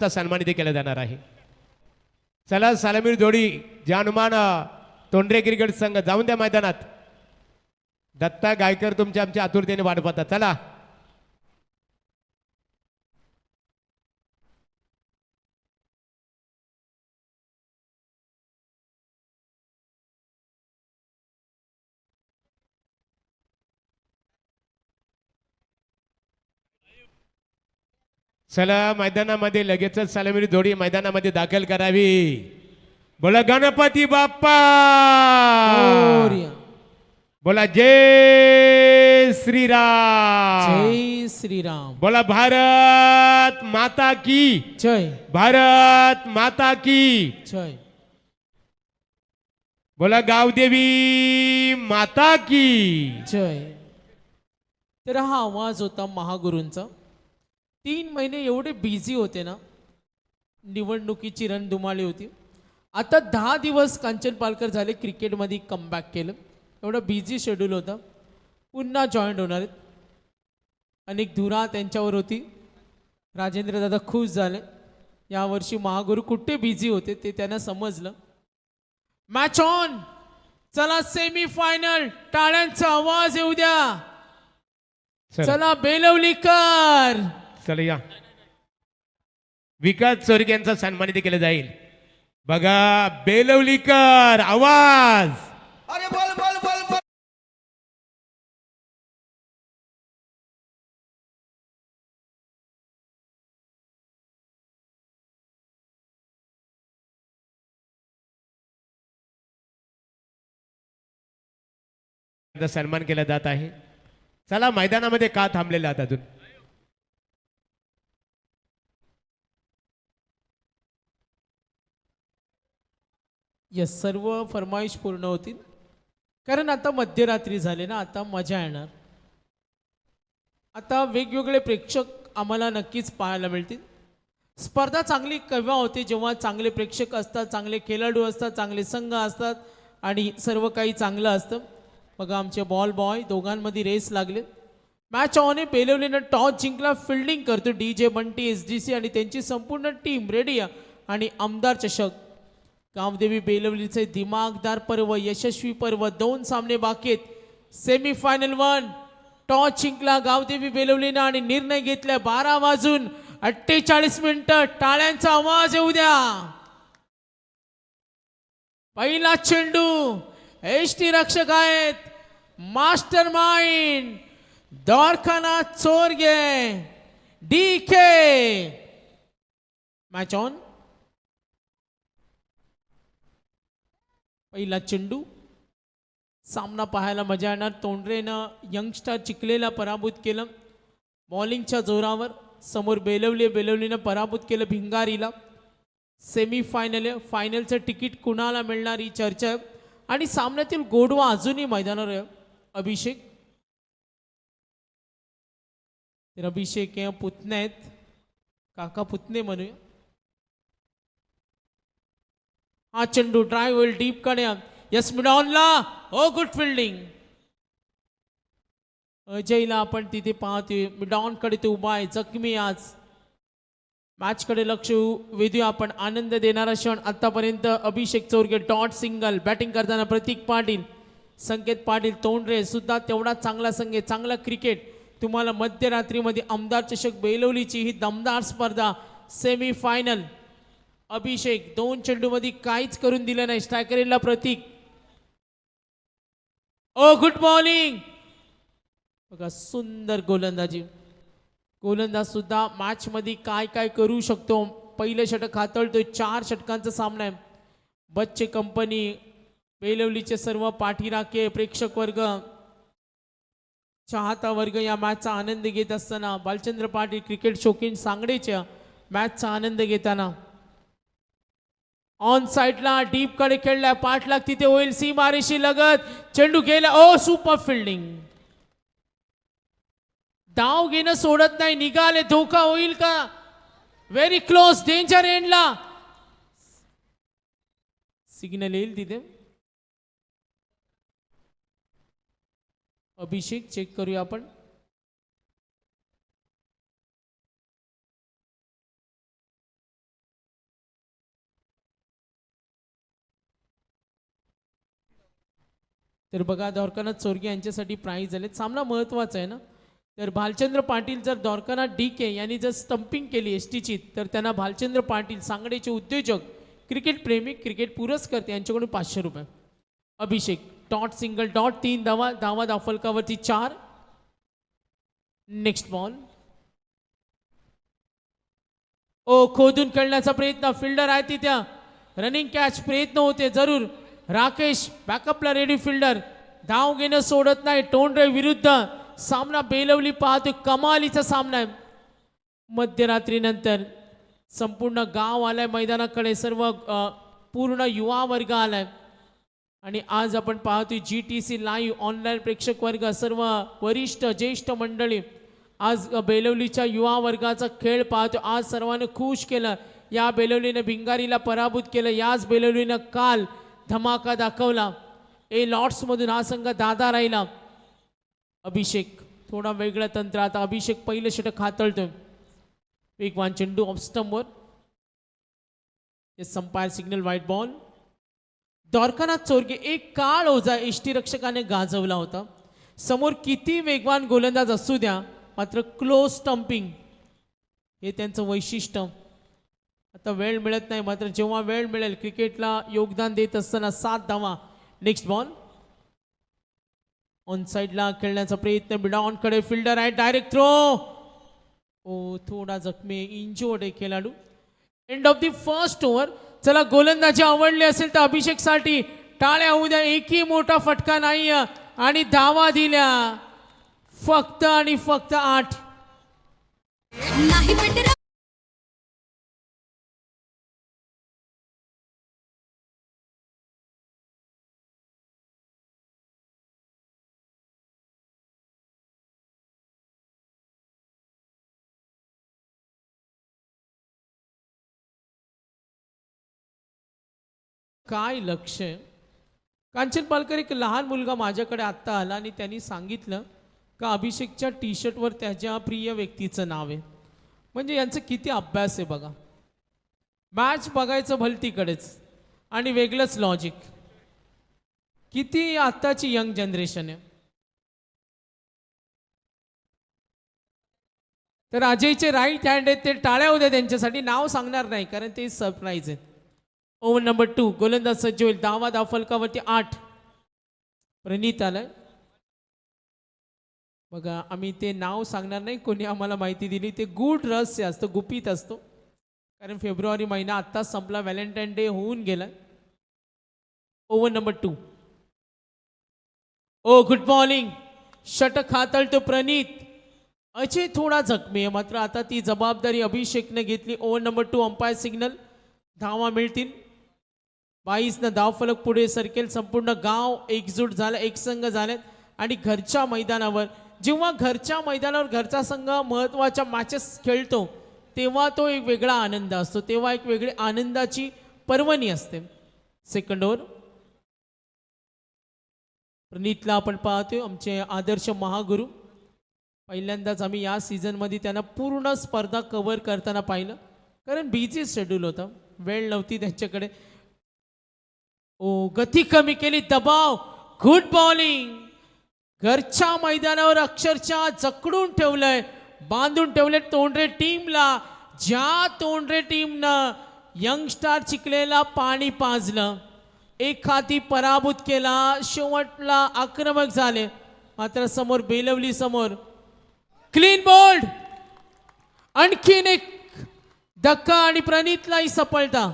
चा सन्मानित केला जाणार आहे। चला सलामीर जोडी जानमान तोंडरे क्रिकेट संघ जाऊन द्या मैदानात। दत्ता गायकर तुमच्या आमच्या आतुरतेने वाट पाहतात। चला चला मैदानामध्ये लगेचच सलामीर जोडी मैदानामध्ये दाखल करावी। बोला गणपती बाप्पा, बोला जय श्रीराम, जय श्रीराम, बोला भारत माता की जय, भारत माता की जय, बोला गावदेवी माता की जय। तर हा आवाज होता महागुरूंचा। 3 महिने एवढे बिझी होते ना, निवडणुकीची रणधुमाळी होती। आता 10 दिवस कांचन पालकर झाले क्रिकेटमध्ये कमबॅक केलं। एवढा बिझी शेड्यूल होता, पुन्हा जॉईंट होणार आहेत। अनेक धुरा त्यांच्यावर होती। राजेंद्र दादा खुश झाले। यावर्षी महागुरू कुठे बिझी होते ते त्यांना समजलं। मॅच ऑन, चला सेमी फायनल, टाळ्यांचा आवाज येऊ द्या। चला बेलवलीकर, चला या विकास चोरगे यांचा सन्मानित केलं जाईल। बघा बेलवलीकर आवाज, अरे बोल बोल बोल बोल। सन्मान केला जात आहे। चला मैदानामध्ये का थांबलेले आहात अजून? यस, सर्व फरमाईश पूर्ण होतील, कारण आता मध्यरात्री झाले ना, आता मजा येणार। आता वेगवेगळे प्रेक्षक आम्हाला नक्कीच पाहायला मिळतील। स्पर्धा चांगली केव्हा होते? जेव्हा चांगले प्रेक्षक असतात, चांगले खेळाडू असतात, चांगले संघ असतात आणि सर्व काही चांगलं असतं। बघा आमचे बॉल बॉय दोघांमध्ये रेस लागले। मॅच ऑन आहे। बेलवलीनं टॉस जिंकला, फिल्डिंग करतो DJ बंटी SDC आणि त्यांची संपूर्ण टीम रेडी आहे। आणि आमदार चषक गावदेवी बेलवलीचे दिमागदार पर्व, यशस्वी पर्व। 2 सामने बाकी आहेत। सेमी फायनल 1 टॉस जिंकला गावदेवी बेलवलीनं आणि निर्णय घेतला 12 वाजून 48 मिनिटं। टाळ्यांचा आवाज येऊ द्या। पहिला चेंडू, एसटी रक्षक आहेत master mind Dwarkanath Chorge DK। Match on. पहिला चेंडू, सामना पाहायला मजा येणार। तोंडरेनं यंगस्टर चिखलेला पराभूत केलं बॉलिंगच्या जोरावर। समोर बेलवलीनं पराभूत केलं भिंगारीला। सेमी फायनल आहे, फायनलचं तिकीट कुणाला मिळणार ही चर्चा आहे आणि सामन्यातील गोडवा अजूनही मैदानावर आहे। अभिषेक, तर अभिषेक हे पुतणे आहेत, काका पुतणे म्हणूया। हा चेंडू ड्राइव्ह होईल डीप कडे, यस मिडॉनला, हो गुड फिल्डिंग। अजयला आपण तिथे पाहतोय, मिडॉन कडे तो उभा आहे, जखमी आज। मॅच कडे लक्ष वेधूया आपण। आनंद देणारा क्षण आतापर्यंत अभिषेक चोरगे डॉट सिंगल, बॅटिंग करताना प्रतीक पाटील, संकेत पाटील, तोंडरे सुद्धा तेवढा चांगला संघ, चांगला क्रिकेट। तुम्हाला मध्यरात्रीमध्ये आमदार चषक बेलवलीची ही दमदार स्पर्धा सेमी फायनल। अभिषेक 2 चेंडूमध्ये काहीच करून दिलं नाही, स्ट्रायकरला प्रतीक। ओ गुड बॉलिंग, बघा सुंदर गोलंदाजी। गोलंदाज सुद्धा मॅच मध्ये काय काय करू शकतो। पहिले षटक हाताळतोय, 4 षटकांचा सामना आहे। बच्चे कंपनी, बेलवलीचे सर्व पाठीराखे, प्रेक्षक वर्ग, चाहता वर्ग या मॅचचा आनंद घेत असताना, बालचंद्र पाटील क्रिकेट शौकीन सांगडेच्या मॅचचा आनंद घेताना। ऑन साइडला डीप कडे खेळलाय, पाठलाग तिथे होईल सीमारेशी लगत, चेंडू गेला। ओ सुपर फिल्डिंग, डाव घेणं सोडत नाही, निघाले, धोका होईल का? व्हेरी क्लोज, डेंजर एंडला सिग्नल येईल तिथे। अभिषेक चेक करूया आपण। तर बघा द्वारकानाथ चोरगे यांच्यासाठी प्राईज आले. सामना महत्त्वाचा आहे ना. तर भालचंद्र पाटील जर द्वारकानाथ DK यांनी जर स्टंपिंग केली एसटीची तर त्यांना भालचंद्र पाटील सांगडेचे उद्योजक, क्रिकेट प्रेमी, क्रिकेट पुरस्कर्ते यांच्याकडून 500 रुपये. अभिषेक डॉट सिंगल डॉट 3 धावा, धावा धावफलकावरती 4. Next ball. ओ खोदून खेळण्याचा प्रयत्न, फिल्डर आहे तिथे, रनिंग कॅच प्रयत्न होते जरूर. राकेश बॅकअपला रेडी फिल्डर, धाव घेणं सोडत नाही. टोंडरे विरुद्ध सामना बेलवली पाहतो, कमालीचा सामना आहे. मध्यरात्रीनंतर संपूर्ण गाव आलाय मैदानाकडे, सर्व पूर्ण युवा वर्ग आलाय आणि आज आपण पाहतोय GTC लाईव्ह ऑनलाईन प्रेक्षक वर्ग, सर्व वरिष्ठ ज्येष्ठ मंडळी आज बेलवलीच्या युवा वर्गाचा खेळ पाहतो. आज सर्वांनी खुश केलं. या बेलवलीने भिंगारीला पराभूत केलं. याच बेलवलीनं काल धमाका दाखवला. लॉर्ड्समधून हा संघ दादा राहिला. अभिषेक थोडा वेगळं तंत्र. आता अभिषेक पहिलं षटक हातळतोय. वेगवान चेंडू ऑफ स्टंपवर. Umpire signal wide ball. Dwarkanath Chorge एक काळ ओझा यष्टीरक्षकाने गाजवला होता. समोर किती वेगवान गोलंदाज असू द्या, मात्र क्लोज स्टंपिंग हे त्यांचं वैशिष्ट्य. आता वेळ मिळत नाही, मात्र जेव्हा वेळ मिळेल क्रिकेटला योगदान देत असताना 7 धावा. Next ball. ऑन साइडला खेळण्याचा प्रयत्न, बिडॉनकडे फिल्डर आहे, डायरेक्ट थ्रो. ओ थोडा जखमी, इंजोर्ड आहे खेळाडू. End of the first over. चला गोलंदाजी आवडली असेल तर अभिषेकसाठी टाळ्या होऊ द्या. एकही मोठा फटका नाही आणि धावा दिल्या फक्त आणि फक्त 8. नाही पेटरा काय लक्ष आहे. कांचन पालकर, एक लहान मुलगा माझ्याकडे आत्ता आला आणि त्यांनी सांगितलं का अभिषेकच्या टी शर्टवर त्याच्या प्रिय व्यक्तीचं नाव आहे. म्हणजे यांचं किती अभ्यास आहे बघा. मॅच बघायचं भलतीकडेच आणि वेगळंच लॉजिक. किती आत्ताची यंग जनरेशन आहे. तर अजयचे राईट हँड आहेत, ते टाळ्या होत्या त्यांच्यासाठी. नाव सांगणार नाही कारण ते सरप्राईज आहे. Over number 2. गोलंदाज सज्ज होईल. धावा धावफलकावरती 8. प्रणीत आलाय बघा. आम्ही ते नाव सांगणार नाही, कोणी आम्हाला माहिती दिली. ते गूढ रहस्य असतं, गुपित असतो. कारण फेब्रुवारी महिना आत्ताच संपला, व्हॅलेंटाईन डे होऊन गेलाय. Over number 2. ओ गुड बॉलिंग. षटक हाताळतो प्रणीत. अजय थोडा जखमी आहे, मात्र आता ती जबाबदारी अभिषेकने घेतली. Over number 2. Umpire signal. धावा मिळतील. 22 धावफलक पुढे सरकेल. संपूर्ण गाव एकजूट झालं, एकसंघ झालेत आणि घरच्या मैदानावर, जेव्हा घरच्या मैदानावर घरचा संघ महत्त्वाच्या मॅचेस खेळतो तेव्हा तो एक वेगळा आनंद असतो. तेव्हा एक वेगळी आनंदाची पर्वणी असते. Second over. प्रणीतला आपण पाहतोय, आमचे आदर्श महागुरू. पहिल्यांदाच आम्ही या सीझनमध्ये त्यांना पूर्ण स्पर्धा कव्हर करताना पाहिलं, कारण बिझी शेड्यूल होतं, वेळ नव्हती त्यांच्याकडे. ओ गती कमी केली, दबाव. Good bowling. घरच्या मैदानावर अक्षरशः जकडून ठेवलंय, बांधून ठेवले तोंडरे टीमला. ज्या तोंडरे टीमनं यंगस्टार चिखलेला पाणी पाजलं, एखादी पराभूत केला, शेवटला आक्रमक झाले, मात्र समोर बेलवली समोर क्लीन बोल्ड. आणखीन एक धक्का आणि प्रणीतलाही सफलता.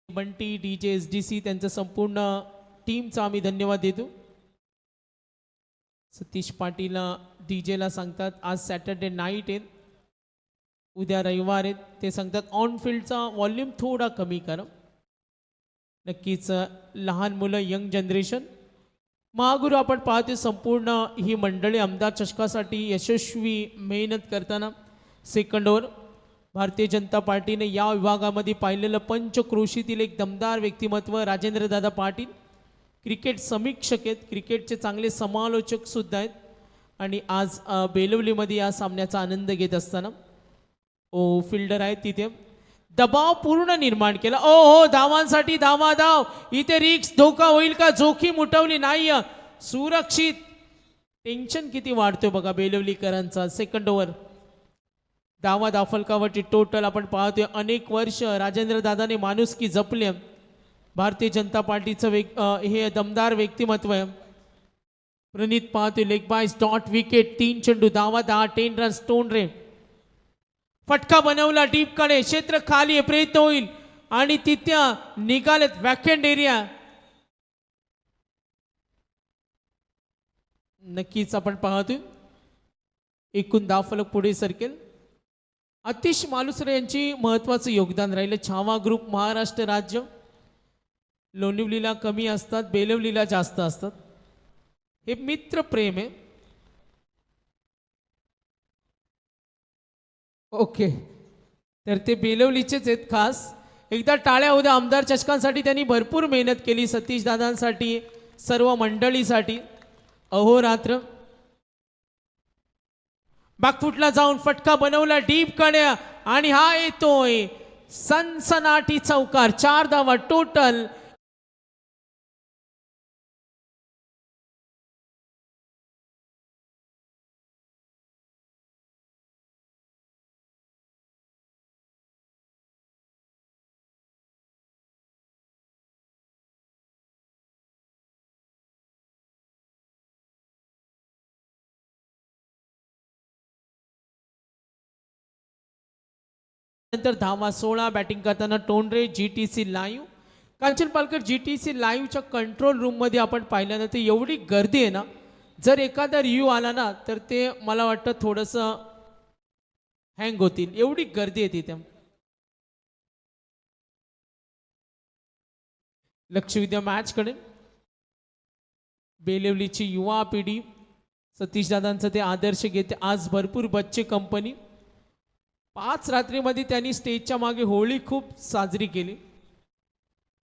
बंटी, DJ, SDC त्यांचं संपूर्ण टीमचा आम्ही धन्यवाद देतो. सतीश पाटील DJला सांगतात आज सॅटर्डे नाईट आहे, उद्या रविवार आहेत, ते सांगतात ऑन फील्डचा व्हॉल्यूम थोडा कमी करा. नक्कीच लहान मुलं, यंग जनरेशन, महागुरू आपण पाहतो संपूर्ण ही मंडळी आमदार चषकासाठी यशस्वी मेहनत करताना. Second over. भारतीय जनता पार्टीने या विभागामध्ये पाहिलेलं पंचक्रोशीतील एक दमदार व्यक्तिमत्व राजेंद्रदादा पाटील क्रिकेट समीक्षक आहेत, क्रिकेटचे चांगले समालोचक सुद्धा आहेत आणि आज बेलवलीमध्ये या सामन्याचा आनंद घेत असताना फिल्डर आहेत तिथे दबाव पूर्ण निर्माण केला. हो धावांसाठी धाव इथे रिक्स धोका होईल का, जोखीम उठवली नाही, सुरक्षित. टेन्शन किती वाढतोय बघा बेलवलीकरांचा. सेकंड ओव्हर दाफलकावरची टोटल आपण पाहतोय. अनेक वर्ष राजेंद्र दादाने माणुसकी जपले. भारतीय जनता पार्टीचं हे दमदार व्यक्तिमत्व आहे. प्रणित पाहतोय लेग बायस डॉट विकेट 3 चेंडू 10 रन स्टोन रे. फटका बनवला डीप कडे, क्षेत्र खाली आहे, प्रयत्न होईल आणि तिथे निघालेत वॅकंट एरिया. नक्कीच आपण पाहतोय एकूण दाफलक पुढे सरकेल. आतिश मालुसरे यांची महत्वाचं योगदान राहिलं. छावा ग्रुप महाराष्ट्र राज्य लोणिवलीला कमी असतात, बेलवलीला जास्त असतात. हे मित्र प्रेम आहे. ओके, तर ते बेलवलीचेच आहेत खास. एकदा टाळ्या उद्या आमदार चषकांसाठी त्यांनी भरपूर मेहनत केली, सतीश दादांसाठी, सर्व मंडळीसाठी अहोरात्र. बॅकफुटला जाऊन फटका बनवला डीप कडे आणि हा येतोय सनसनाटी चौकार. 4 धावा टोटल. नंतर धावा 16 बॅटिंग करताना Tondare. GTC live Kanchan Palkar GTC लाईव्हच्या कंट्रोल रूम मध्ये आपण पाहिल्यानंतर एवढी गर्दी आहे ना, जर एखादा रिव्ह्यू आला ना तर ते मला वाटतं थोडंसं हँग होतील, एवढी गर्दी आहे तिथे. लक्ष विद्या मॅच कडे. बेलवलीची युवा पिढी सतीश दादांचं ते आदर्श घेते. आज भरपूर बच्चे कंपनी. 5 रात्रीमध्ये त्यांनी स्टेजच्या मागे होळी खूप साजरी केली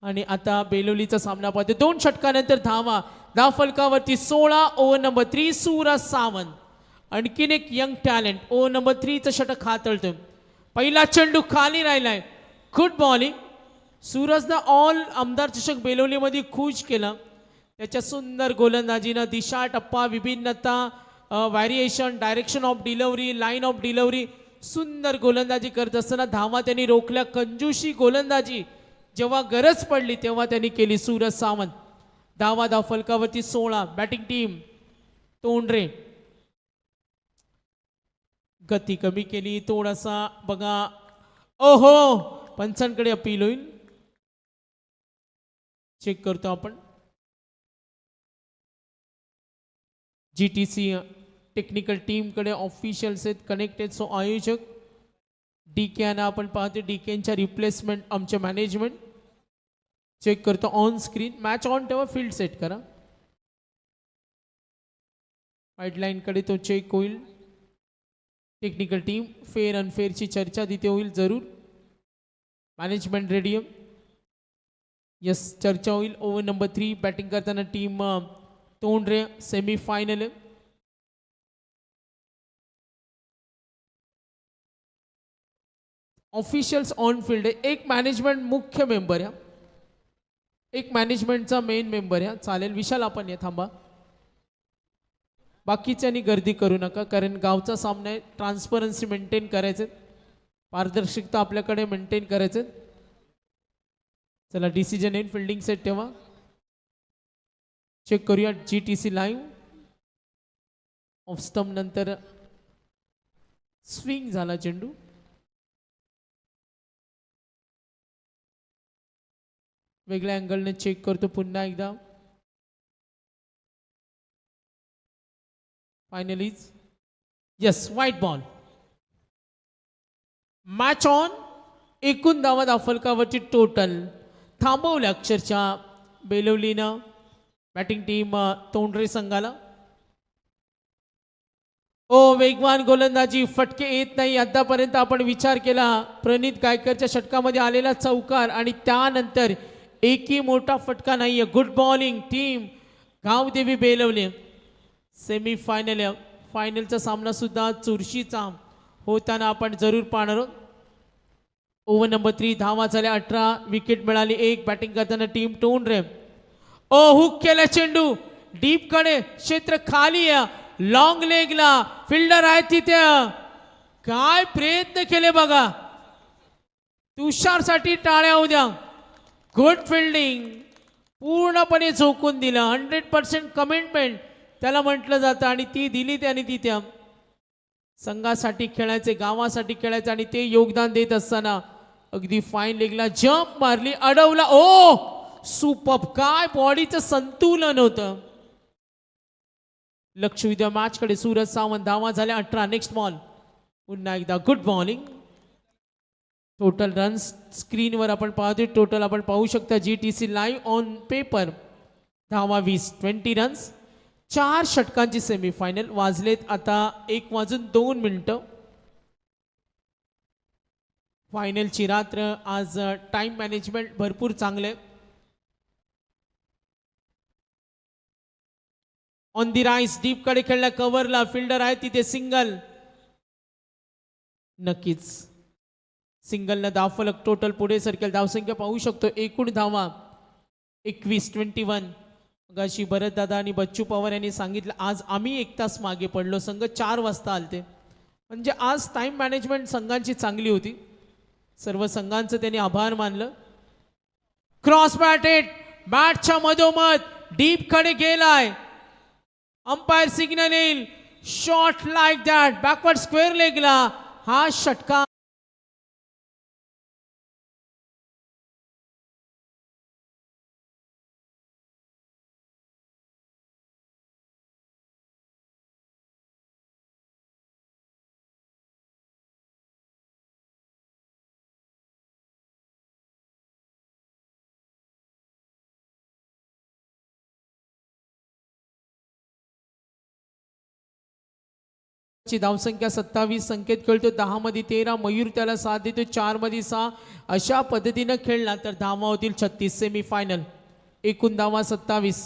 आणि आता बेलवलीचा सामना पाहते. 2 षटकानंतर धावा फलकावरती 16 ओव्हर नंबर 3 सूरज सावंत. आणखीन एक यंग टॅलेंट ओव्हर नंबर 3चं षटक हाताळतोय. पहिला चेंडू खाली राहिलाय. Good bowling. सूरजनं ऑल आमदार चषक बेलवलीमध्ये खुश केलं. त्याच्या सुंदर गोलंदाजीनं दिशा, टप्पा, विभिन्नता, variation, direction of delivery, line of delivery, सुंदर गोलंदाजी करत असताना धावा त्यांनी रोखल्या. कंजूशी गोलंदाजी जेव्हा गरज पडली तेव्हा त्यांनी केली. सूरज सावंत. धावा फलकावरती 16. Batting team तोंडरे. गती कमी केली थोडासा बघा. ओहो, पंचांकडे अपील होईल. चेक करतो आपण. जीटीसी टेक्निकल टीमकडे ऑफिशियल्स आहेत कनेक्टेड. सो आयोजक डीके यांना आपण पाहतो. डीकेच्या रिप्लेसमेंट आमचे मॅनेजमेंट. चेक करतो ऑन स्क्रीन. मॅच ऑन ठेवा, फील्ड सेट करा. गाईडलाईनकडे तो चेक होईल. टेक्निकल टीम फेअर अनफेअरची चर्चा तिथे होईल जरूर. Management ready. यस, चर्चा होईल. ओव्हर नंबर 3 बॅटिंग करताना team Tondare. Semifinal. Officials on field आहे. एक मॅनेजमेंट मुख्य मेंबर आहे, एक मॅनेजमेंटचा मेन मेंबर आहे. चालेल विशाल, आपण या थांबा. बाकीच्यांनी गर्दी करू नका, कारण गावचा सामना आहे. ट्रान्सपरन्सी मेंटेन करायचे, पारदर्शकता आपल्याकडे मेंटेन करायचे. चला, डिसिजन इन फिल्डिंग सेट ठेवा. चेक करूया जीटीसी लाईव्ह. ऑफ स्टंप नंतर स्विंग झाला चेंडू. वेगळ्या अँगलने चेक करतो पुन्हा एकदा. फायनलीज yes, wide ball. Match on. एकूण धावा दाफलकावरची टोटल थांबवल्या अक्षरशः बेलवलीनं बॅटिंग टीम तोंडरे संघाला. वेगवान गोलंदाजी, फटके येत नाही. आतापर्यंत आपण विचार केला प्रणित गायकरच्या षटकामध्ये आलेला चौकार आणि त्यानंतर एकही मोठा फटका नाहीये. Good bowling team Gavdevi Belavale. फायनलचा सामना सुद्धा चुरशीचा होताना आपण जरूर पाहणार आहोत. ओव्हर नंबर 3 धावा झाल्या 18, विकेट मिळाली 1. बॅटिंग करताना टीम टोंडरे. हुक केला चेंडू डीप कडे, क्षेत्र खाली आहे. लॉंग लेगला फिल्डर आहे तिथे. काय प्रयत्न केले बघा. तुषारसाठी टाळ्या उद्या. गुड फिल्डिंग, पूर्णपणे झोकून दिलं. 100% कमिटमेंट त्याला म्हटलं जातं आणि ती दिली त्याने तिथे. संघासाठी खेळायचे, गावासाठी खेळायचे आणि ते योगदान देत असताना अगदी फाईन लेगला जम्प मारली, अडवला. सुपर, काय बॉडीचं संतुलन होतं. लक्ष विद्या मॅच कडे. सूरज सावंत धावा झाल्या 18. नेक्स्ट बॉल पुन्हा एकदा गुड बॉलिंग. टोटल रन्स स्क्रीनवर आपण पाहतोय. टोटल आपण पाहू शकता GTC लाईव्ह ऑन पेपर. धावा 20, 20 रन्स. 4 षटकांची सेमीफायनल. वाजलेत आता 1:02. फायनलची रात्र. आज टाइम मॅनेजमेंट भरपूर चांगले. ऑन दी राईस डीप कडे खेळला, कव्हरला फिल्डर आहे तिथे. सिंगल, नक्कीच सिंगलनं धावफलक टोटल पुढे सरकेल. धावसंख्या पाहू शकतो. एकूण धावा 21, 21. अशी भरत दादा आणि बच्चू पवार यांनी सांगितलं आज आम्ही 1 तास मागे पडलो. संघ 4 वाजता आलते. म्हणजे आज टाइम मॅनेजमेंट संघांची चांगली होती. सर्व संघांचं त्यांनी आभार मानलं. क्रॉस बॅटेड, बॅटच्या मधोमध डीप कडे गेलाय. अंपायर सिग्नल येईल. Shot like that, backward square लेगला हा षटका. ची धावसंख्या 27. संकेत खेळतो 10 मध्ये 13. मयूर त्याला 7 देतो 4 मध्ये 6. अशा पद्धतीनं खेळला तर धावा होतील 36. सेमीफायनल. एकूण धावा 27.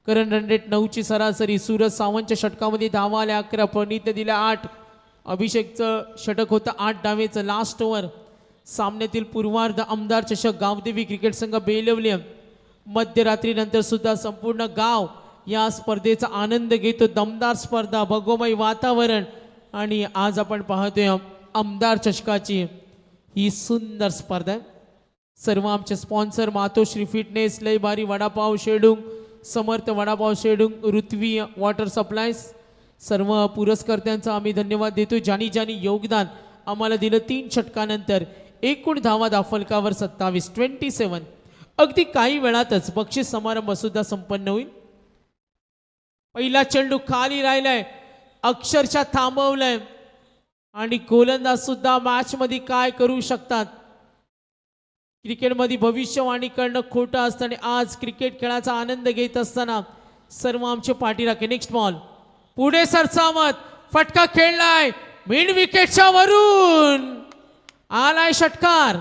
करंट रन रेट 9 ची सरासरी. सूरज सावंतच्या षटकामध्ये धावा आल्या 11. प्रणितने दिल्या 8. अभिषेकचं षटक होतं 8 डावेचं. लास्ट ओव्हर सामन्यातील पूर्वार्ध. आमदार चषक गावदेवी क्रिकेट संघ बेलवले. मध्यरात्रीनंतर सुद्धा संपूर्ण गाव या स्पर्धेचा आनंद घेतो. दमदार स्पर्धा, भगोमय वातावरण आणि आज आपण पाहतोय आमदार चषकाची ही सुंदर स्पर्धा आहे. सर्व आमचे स्पॉन्सर मातोश्री फिटनेस, लय भारी वडापाव शेडुंग, समर्थ वडापाव शेडुंग, ऋत्वी वॉटर सप्लायज, सर्व पुरस्कर्त्यांचा आम्ही धन्यवाद देतो ज्यांनी ज्यांनी योगदान आम्हाला दिलं. 3 षटकानंतर एकूण धावा दाफलकावर 27, 27. अगदी काही वेळातच बक्षीस समारंभ सुद्धा संपन्न होईल. पहिला चेंडू खाली राहिलाय, अक्षरशः थांबवलंय आणि गोलंदाज सुद्धा मॅच मध्ये काय करू शकतात. क्रिकेटमध्ये भविष्यवाणी करणं खोटं असतं आणि आज क्रिकेट खेळाचा आनंद घेत असताना सर्व आमचे पाठीराखे. नेक्स्ट बॉल पुढे सरसावत, फटका खेळलाय मिड विकेटच्या वरून, आलाय षटकार.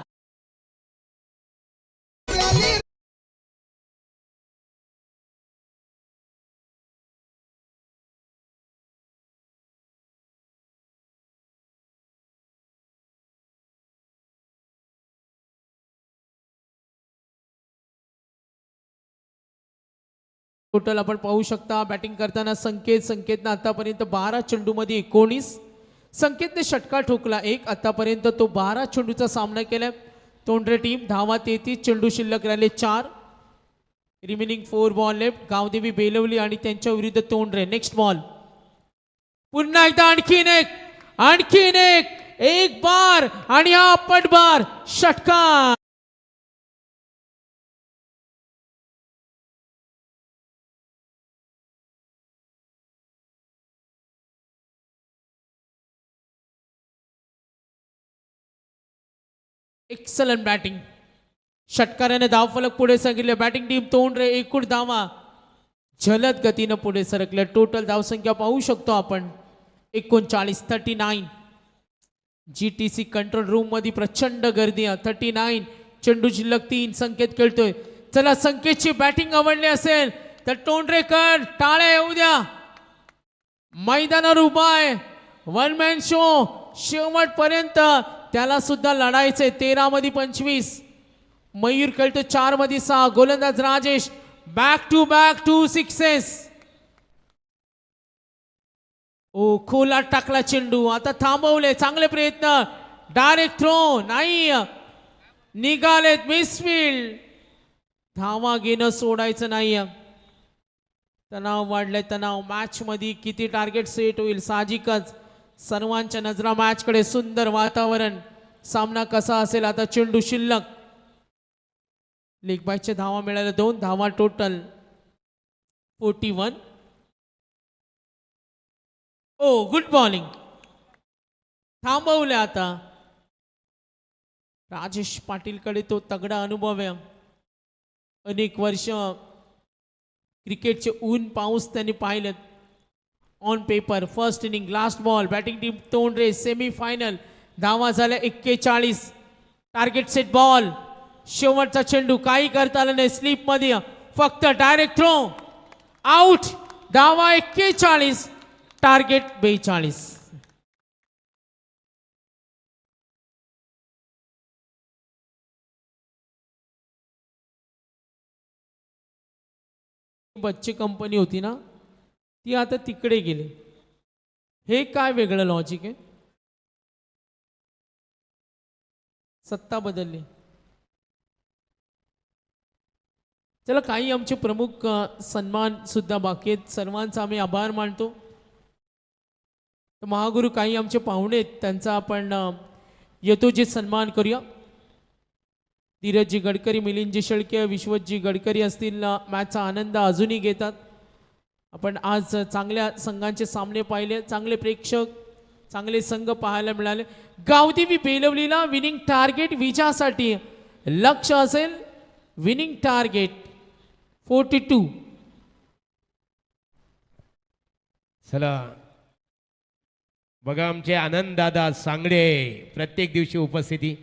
टोटल आपण पाहू शकता बॅटिंग करताना संकेतनं आतापर्यंत 12 चेंडूमध्ये 19. संकेतने षटकार ठोकला 1. आतापर्यंत तो 12 चेंडूचा सामना केलाय. तोंडरे टीम धावा 33, चेंडू शिल्लक राहिले 4. Remaining 4 ball left. Gavdevi Belavali आणि त्यांच्या विरुद्ध तोंडरे. नेक्स्ट बॉल पुन्हा एकदा आणखीन एक बार आणि हा पटबार षटकार. Excellent batting. षटकाराने धावफलक पुढे सरकले. बॅटिंग टीम तोंडरे एकूण धावा जलद गतीनं पुढे सरकले. टोटल धावसंख्या पाहू शकतो आपण 39 GTC कंट्रोल रूम मध्ये प्रचंड गर्दी आहे. 39 चेंडू शिल्लक 3 संकेत खेळतोय. चला संकेतची बॅटिंग आवडली असेल तर तोंडरेकर टाळ्या येऊ द्या. मैदानावर उभा आहे, वन मॅन शो शेवटपर्यंत त्याला सुद्धा लढायचंय. 13 मध्ये 25 मयूर खेळतो, 4 मध्ये 6 गोलंदाज Rajesh. Back to back 2 sixes. ओ खोलात टाकला चेंडू, आता थांबवले. चांगले प्रयत्न, डायरेक्ट थ्रो नाही, निघालेत मिसफील्ड. धावा घेणं सोडायचं नाही. तणाव वाढलाय, तणाव. मॅच मध्ये किती टार्गेट सेट होईल साहजिकच सर्वांच्या नजरा मॅच कडे. सुंदर वातावरण, सामना कसा असेल. आता चेंडू शिल्लक. लेग बायचे धावा मिळाल्या 2 धावा टोटल 41. ओ गुड बॉलिंग, थांबवले. आता राजेश पाटील कडे तो तगडा अनुभव आहे. अनेक वर्ष क्रिकेटचे ऊन पाऊस त्यांनी पाहिलेत. On paper first inning last ball. Batting team Tondare semi final. धावा झाल्या 41. Target set ball. शेवटचा चेंडू, काही करता आलं नाही. स्लिप मध्ये फक्त डायरेक्ट थ्रो आउट. धावा 41, टार्गेट 42. बच्चे कंपनी होती ना, ती आता तिकडे गेली. हे काय वेगळं लॉजिक आहे. सत्ता बदलली. चला, काही आमचे प्रमुख सन्मान सुद्धा बाकी आहेत. सर्वांचा आम्ही आभार मानतो. महागुरु काही आमचे पाहुणे आहेत, त्यांचा आपण यथोचित सन्मान करूया. धीरजजी गडकरी, मिलिंदजी शेळके, विश्वजी गडकरी असतील. मॅचचा आनंद अजूनही घेतात. आपण आज चांगल्या संघांचे सामने पाहिले, चांगले प्रेक्षक, चांगले संघ पाहायला मिळाले. गावदेवी बेलवलीला विनिंग टार्गेट विजयासाठी लक्ष असेल. Winning target 42. चला बघा, आमचे आनंद दादा सांगडे प्रत्येक दिवशी उपस्थिती.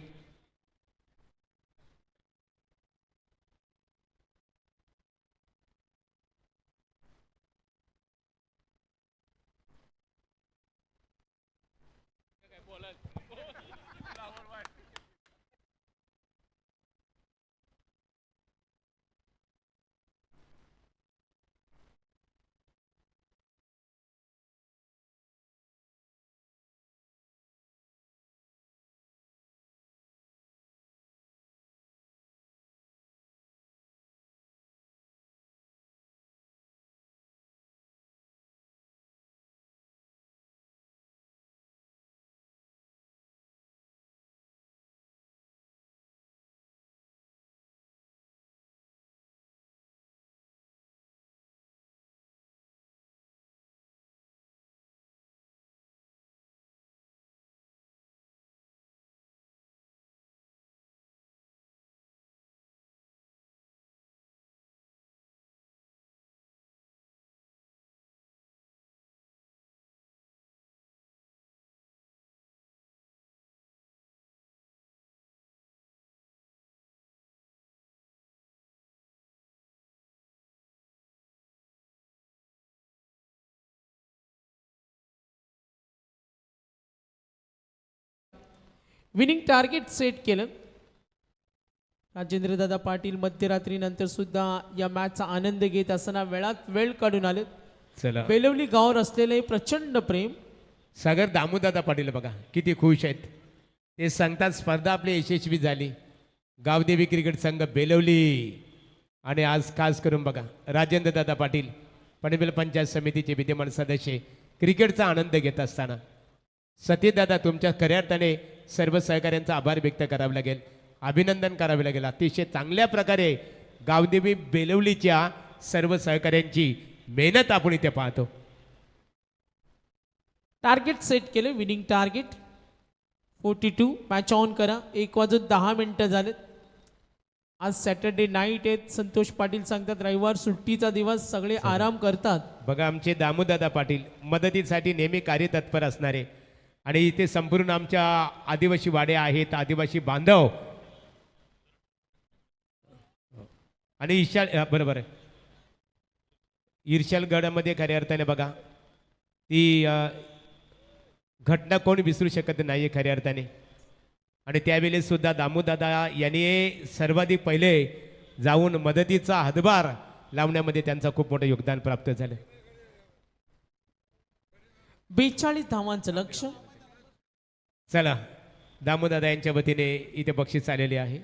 विनिंग टार्गेट सेट केलं. राजेंद्र दादा पाटील मध्यरात्रीनंतर सुद्धा या मॅचचा आनंद घेत असताना वेळात वेळ काढून आले. चला, बेलवली गावावर असलेले प्रचंड प्रेम. सागर दामोदादा पाटील बघा किती खुश आहेत. ते सांगतात स्पर्धा आपली यशस्वी झाली. गावदेवी क्रिकेट संघ बेलवली आणि आज खास करून बघा राजेंद्र दादा पाटील पनवेल पंचायत समितीचे विद्यमान सदस्य क्रिकेटचा आनंद घेत असताना सतीदादा तुमच्या खऱ्या अर्थाने सर्व सहकाऱ्यांचा आभार व्यक्त करावा लागेल, अभिनंदन करावे लागेल. अतिशय चांगल्या प्रकारे गावदेवी बेलवलीच्या सर्व सहकाऱ्यांची मेहनत आपण इथे पाहतो. टार्गेट सेट केले. Winning target 42. मॅच ऑन करा. 1:10 झालेत. आज सॅटर्डे नाईट आहेत. संतोष पाटील सांगतात रविवार सुट्टीचा दिवस, सगळे आराम करतात. बघा आमचे दामोदादा पाटील मदतीसाठी नेहमी कार्यतत्पर असणारे आणि इथे संपूर्ण आमच्या आदिवासी वाड्या आहेत, आदिवासी बांधव आणि बरोबर आहे. ईर्ष्यालगडामध्ये खऱ्या अर्थाने बघा ती घटना कोण विसरू शकत नाही खऱ्या अर्थाने. आणि त्यावेळेस सुद्धा दामोदादा यांनी सर्वाधिक पहिले जाऊन मदतीचा हातभार लावण्यामध्ये त्यांचं खूप मोठं योगदान प्राप्त झालं. 42 धावांचं लक्ष. चला दामोदादा यांच्या वतीने इथे बक्षीस आलेले आहे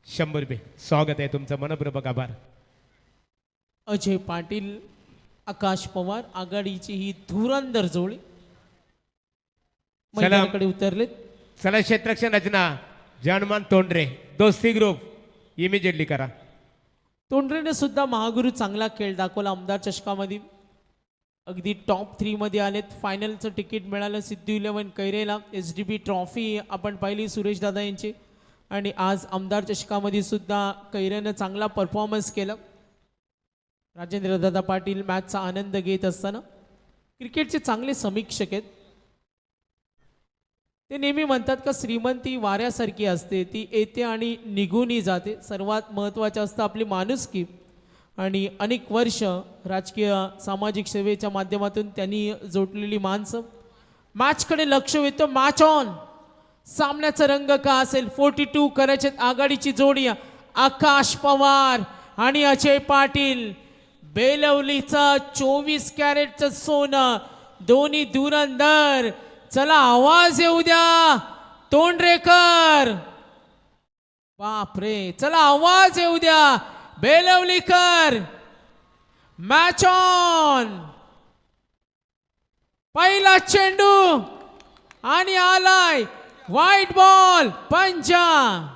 100 रुपये. स्वागत आहे तुमचं, मनपूर्वक आभार. अजय पाटील आकाश पवार आघाडीची ही धुरंधर जोडी मैदानाकडे उतरलेत. चला क्षेत्ररक्षण रचना जानमान तोंडरे दोस्ती ग्रुप इमिजिएटली करा. तोंडरेने सुद्धा महागुरु चांगला खेळ दाखवला. आमदार चषकामध्ये अगदी टॉप 3 मध्ये आलेत. फायनलचं तिकीट मिळालं सिद्धू 11 कैरेला. SDB ट्रॉफी आपण पाहिली सुरेश दादा यांची. आणि आज आमदार चषकामध्ये सुद्धा कैरेनं चांगला परफॉर्मन्स केला. राजेंद्र दादा पाटील मॅचचा आनंद घेत असताना क्रिकेटचे चांगले समीक्षक आहेत. ते नेहमी म्हणतात का श्रीमंती वाऱ्यासारखी असते, ती येते आणि निघूनही जाते. सर्वात महत्त्वाचं असतं आपली माणुसकी. आणि अनेक वर्ष राजकीय सामाजिक सेवेच्या माध्यमातून त्यांनी जोडलेली माणसं. मॅचकडे लक्ष वेधतं. Match on. सामन्याचा रंग का असेल. 42 करायचे आघाडीची जोडी आकाश पवार आणि अजय पाटील. बेलवलीचं 24 कॅरेटचं सोनं, दोन्ही धुरंधर. चला आवाज येऊ द्या तोंडरेकर. बापरे, चला आवाज येऊ द्या बेलवलीकर. Match on. पहिला चेंडू आणि आलाय व्हाईट बॉल. पंजा.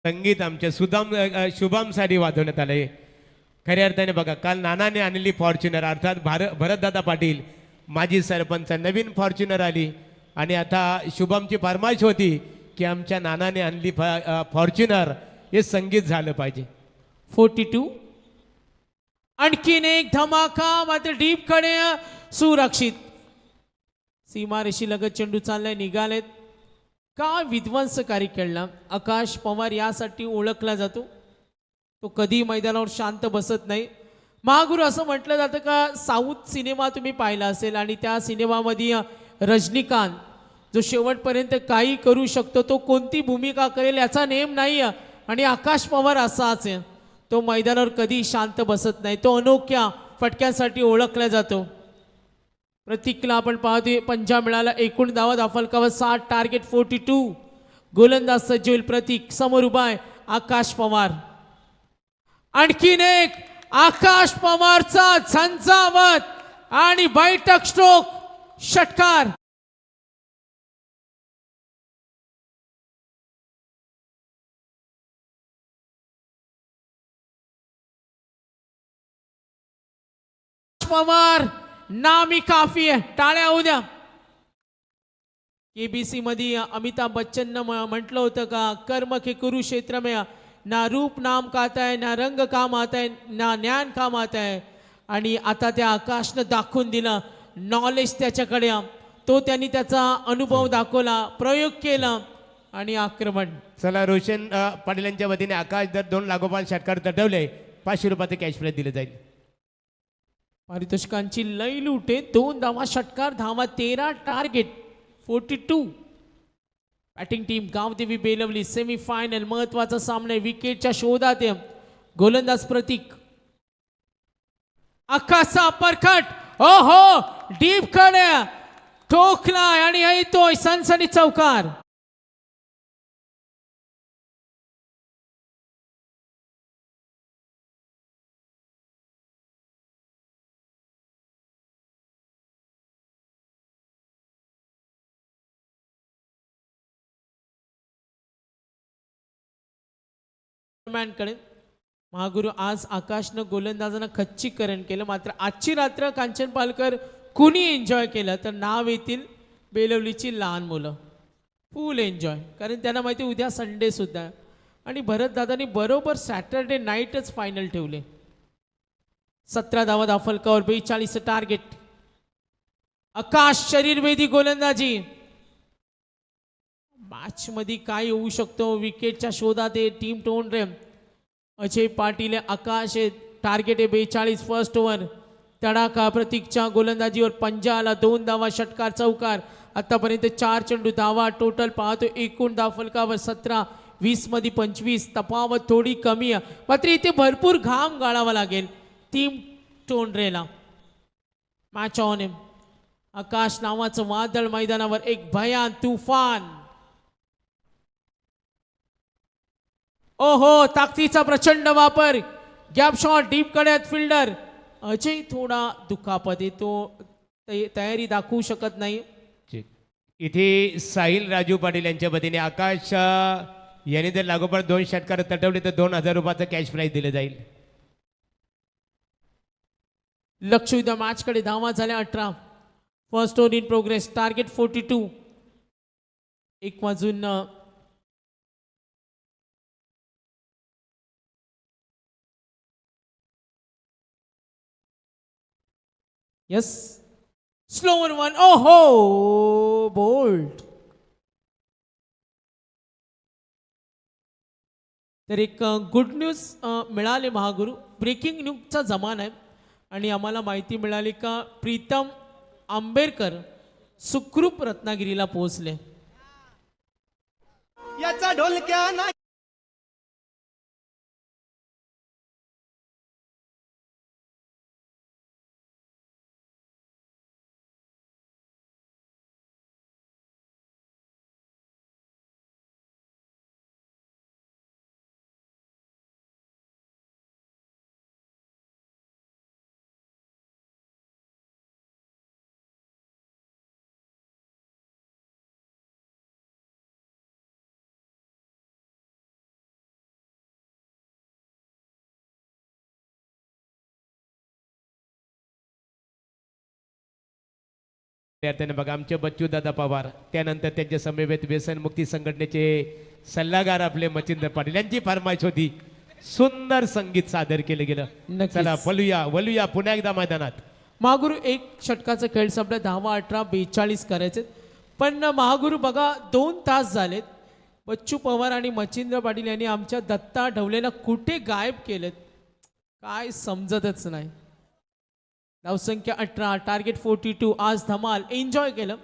संगीत आमच्या शुभमसाठी वाजवण्यात आलंय. खऱ्या अर्थाने बघा काल नानाने आणलेली फॉर्च्युनर अर्थात भरतदादा पाटील माजी सरपंच नवीन फॉर्च्युनर आली. आणि आता शुभमची फरमाईश होती की आमच्या नानाने आणली फॉर्च्युनर हे संगीत झालं पाहिजे. 42. आणखीन एक धमाका मात्र डीप कडे सुरक्षित. सीमारेषी लगत चेंडू चाललाय. निघालेत. का विध्वंसकारी खेळला. आकाश पवार यासाठी ओळखला जातो. तो कधी मैदानावर शांत बसत नाही. महागुरु असं म्हटलं जातं का साऊथ सिनेमा तुम्ही पाहिला असेल आणि त्या सिनेमामध्ये रजनीकांत जो शेवटपर्यंत काही करू शकतो, तो कोणती भूमिका करेल याचा नेम नाही. आणि आकाश पवार असाच आहे. तो मैदानावर कधी शांत बसत नाही. तो अनोख्या फटक्यांसाठी ओळखला जातो. प्रतीकला आपण पाहतोय पंजा मिळाला. एकूण धावा दाफलकावर 60. टार्गेट 42. गोलंदाज सज्ज होईल. प्रतीक समोर उभा आहे आकाश पवार. आणखीन एक आकाश पवारचा झंझावत आणि बैठक स्ट्रोक षटकार. पवार नामी काफी है. टाळ्या होऊ द्या. केबीसी मध्ये अमिताभ बच्चन म्हटलं होतं का कर्म के कुरुक्षेत्र में ना रूप नाम का आता है, ना रंग काम आता है, ना ज्ञान काम आता है. आणि आता त्या आकाशनं दाखवून दिलं नॉलेज त्याच्याकडे. तो त्यांनी त्याचा अनुभव दाखवला, प्रयोग केला आणि आक्रमण. चला रोशन पाटील यांच्या वतीने आकाश दर 2 लागोपाठ षटकार दटवले. 500 रुपयाचे कॅश प्राइज दिले जाईल. पारितोषिकांची लई लुटे. 2 धावा षटकार. धावा 13. Target 42. Batting team Gavdevi Belavali semifinal महत्वाचा सामना. विकेटच्या शोधात आहे. गोलंदाज प्रतीक. आकाशचा परखट. ओहो डीप कडे ठोकलाय आणि येतोय सनसनी चौकार. कडे महागुरु आज आकाशनं गोलंदाजांना खच्चीकरण केलं. मात्र आजची रात्र कांचन पालकर कुणी एन्जॉय केलं तर नाव येतील बेलवलीची लहान मुलं. फुल एन्जॉय, कारण त्यांना माहिती उद्या संडे सुद्धा आहे. आणि भरत दादांनी बरोबर सॅटरडे नाईटच फायनल ठेवले. 17 धावा दाफलकावर 42 टार्गेट. आकाश शरीरभेदी गोलंदाजी. मॅच मध्ये काय होऊ शकतो विकेटच्या शोधात आहे टीम टोंडरे. अजय पाटील आहे, आकाश आहे, टार्गेट आहे 42. फर्स्ट ओव्हर तडाखा प्रतीकच्या गोलंदाजीवर पंजा आला. 2 धावा षटकार चौकार. आतापर्यंत 4 चेंडू धावा टोटल पाहतो. एकूण धावफलकावर 17, 20 मध्ये 25. तफावत थोडी कमी आहे, मात्र इथे भरपूर घाम गाळावा लागेल टीम टोंडरेला. मॅच ऑन आहे. आकाश नावाचं वादळ मैदानावर एक भयान तुफान. ओहो, ताकदीचा प्रचंड वापर. गॅप शॉट डीप कड्यात फिल्डर अजय थोडा दुखापत आहे, तो तयारी दाखवू शकत नाही. इथे साहिल राजू पाटील यांच्या वतीने आकाश यांनी जर लागोपाठ 2 षटकार तटवले तर 2000 रुपयाचं कॅश प्राईज दिलं जाईल. लक्ष द्या मॅच कडे. धावा झाल्या 18. First over in progress. Target 42. एक वाजून यस स्लोवर वन. ओहो, बोल्ड. तर एक गुड न्यूज मिळाले महागुरु. ब्रेकिंग न्यूजचा जमाना आहे आणि आम्हाला माहिती मिळाली का प्रीतम आंबेडकर सुखरूप रत्नागिरीला पोहोचले. याचा ढोलक्या नाही त्याने बघा आमचे बच्चू दादा पवार, त्यानंतर त्यांच्या समवेत व्यसनमुक्ती संघटनेचे सल्लागार आपले मच्छिंद्र पाटील यांची फरमाईश होती. सुंदर संगीत सादर केलं गेलं. नक्कीच. चला वलूया पुन्हा एकदा मैदानात. महागुरु एक षटकाचा खेळ संपला. धावा 18, 42 करायचे. पण महागुरु बघा 2 तास झालेत. बच्चू पवार आणि मच्छिंद्र पाटील यांनी आमच्या दत्ता ढवलेला कुठे गायब केलेत काय समजतच नाही. धावसंख्या 18, टार्गेट 42. आज धमाल एन्जॉय केलं.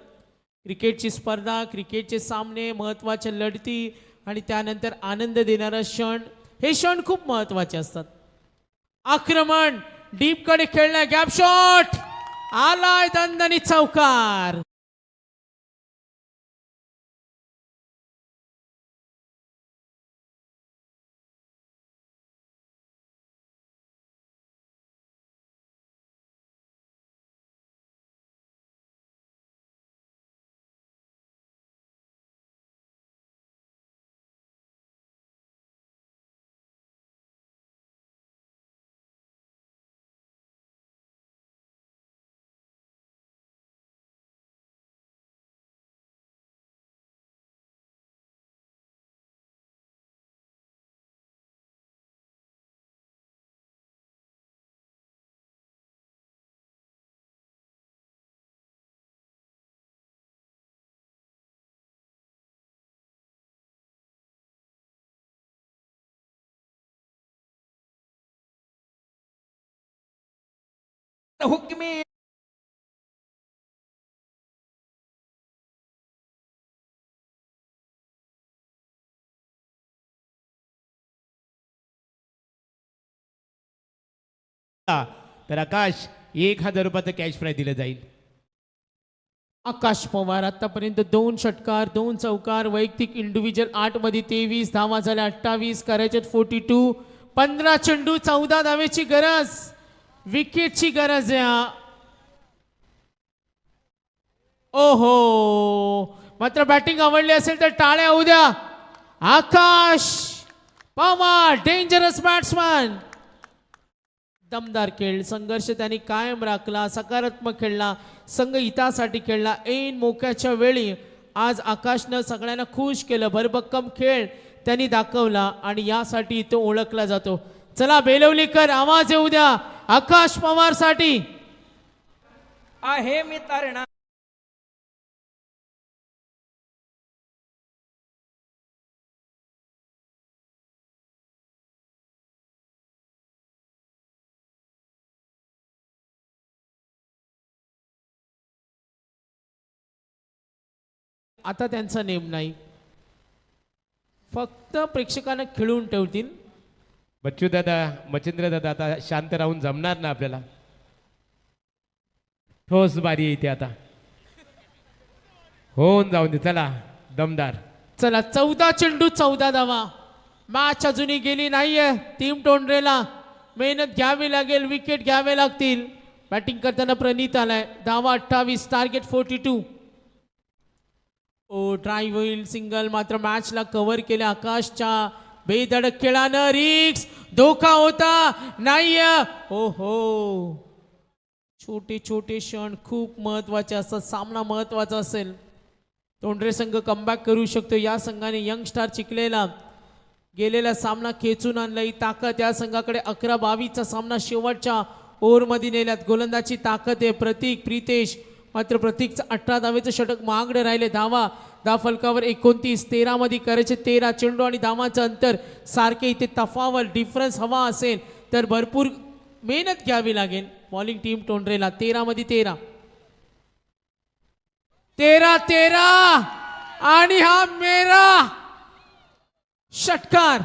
क्रिकेटची स्पर्धा, क्रिकेटचे सामने, महत्त्वाच्या लढती आणि त्यानंतर आनंद देणारा क्षण, हे क्षण खूप महत्त्वाचे असतात. आक्रमण डीप कडे खेळला. गॅप शॉट आलाय दणदणीत चौकार. हुकमी तर आकाश 1000 रुपयाचं कॅश प्राईज दिलं जाईल. आकाश पवार आतापर्यंत 2 षटकार, 2 चौकार, वैयक्तिक इंडिव्हिज्युअल 8 मध्ये 23 धावा झाल्या. 28 करायचे 42. 15 चेंडू 14 धावेची गरज, विकेटची गरज आहे. ओहो, मात्र बॅटिंग आवडली असेल तर टाळ्या होऊ द्या. आकाश पवार डेंजरस बॅट्समॅन. दमदार खेळ, संघर्ष त्यांनी कायम राखला, सकारात्मक खेळला, संघ हितासाठी खेळला. ऐन मोक्याच्या वेळी आज आकाशनं सगळ्यांना खुश केलं. भरभक्कम खेळ त्यांनी दाखवला आणि यासाठी तो ओळखला जातो. चला बेलवलीकर, आवाज येऊ द्या आकाश पवार साठी. आहे मी तारणा. आता त्यांचा नेम नाही, फक्त प्रेक्षकांना खिळून ठेवतील. बच्चू दादा, मच्छिंद्र दादा, आता शांत राहून जमणार ना आपल्याला. ठोस बारी येते आता, होऊन जाऊन दे. चला दमदार. चला 14 चेंडू 14 धावा. मॅच अजूनही गेली नाहीये. टीम टोंडरेला मेहनत घ्यावी लागेल, विकेट घ्यावे लागतील. बॅटिंग करताना प्रणीत आलाय. धावा 28, टार्गेट 42. ओ ट्राय होईल सिंगल, मात्र मॅचला कव्हर केले आकाशच्या बेधडक खेळानं. रिक्स, धोका होता नाही. हो हो, छोटे छोटे क्षण खूप महत्वाचे असतात. सामना महत्वाचा असेल, तोंडरे संघ कमबॅक करू शकतो. या संघाने यंग स्टार चिखलेला गेलेला सामना खेचून आणला. ही ताकद या संघाकडे. 11-22चा सामना शेवटच्या ओव्हरमध्ये नेल्यात. गोलंदाजी ताकद आहे. प्रतीक, प्रितेश, मात्र प्रतीकचं 18 धावेचं षटक महागडे राहिले. धाव फलकावर 29, 13 मध्ये करायचे 13. चेंडू आणि धावांचं अंतर सारखे. इथे तफावत, डिफरन्स हवा असेल तर भरपूर मेहनत घ्यावी लागेल. बॉलिंग टीम टोंडरेला 13 मध्ये 13, 13 आणि हा मेरा षटकार.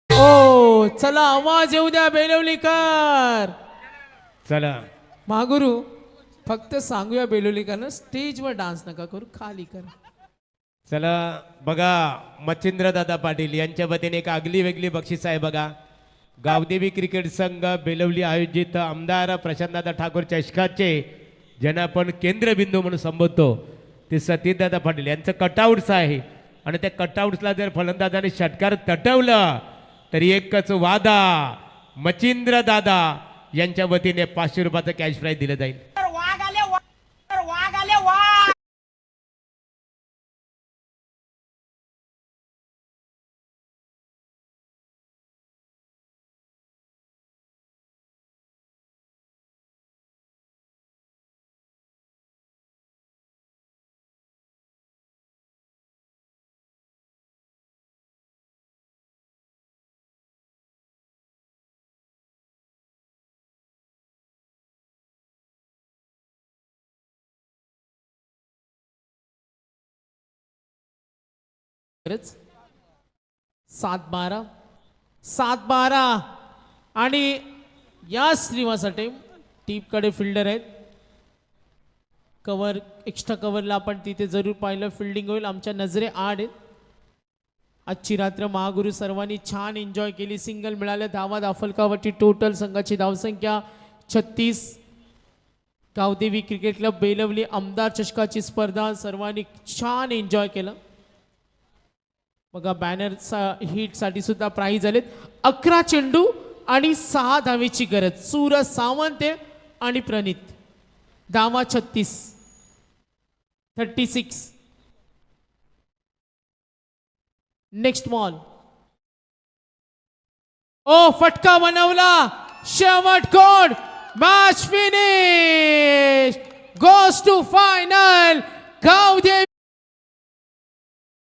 ओ चला आवाज येऊ द्या बेलवलीकर. चला महागुरु, फक्त सांगूया बेलवलीकरनं स्टेजवर डान्स नका करू, खाली करा. चला बघा, मच्छिंद्र दादा पाटील यांच्या वतीने एक आगली वेगळी बक्षीस आहे बघा. गावदेवी क्रिकेट संघ बेलवली आयोजित आमदार प्रशांतदादा ठाकूर चषकाचे ज्यांना आपण केंद्रबिंदू म्हणून संबोधतो ते सतीशदादा पाटील यांचं कटआउट्स आहे. आणि त्या कटआउट्सला जर फलंदाजाने षटकार तटवलं तरी एकच वादा, मच्छिंद्र दादा यांच्या वतीने 500 रुपयाचं कॅश प्राईज दिलं जाईल. खरंच 7-12, 7-12 आणि या श्रीवासाठी टीपकडे फिल्डर आहेत. कव्हर, एक्स्ट्रा कव्हरला आपण तिथे जरूर पाहिलं, फिल्डिंग होईल. आमच्या नजरे आड आहेत. आजची रात्र महागुरु सर्वांनी छान एन्जॉय केली. सिंगल मिळाल्या. धावा दाफलकावरची टोटल संघाची धावसंख्या 36. गावदेवी क्रिकेट क्लब बेलवली आमदार चषकाची स्पर्धा सर्वांनी छान एन्जॉय केलं बघा. बॅनर हिटसाठी सुद्धा प्राईज आलेत. 11 चेंडू आणि 6 धावेची गरज. सूरज सावंत आणि प्रणीत. धावा 36. Next ball. ओ फटका बनवला. शेवट कोण. Match finish. Goes to final. Gavdevi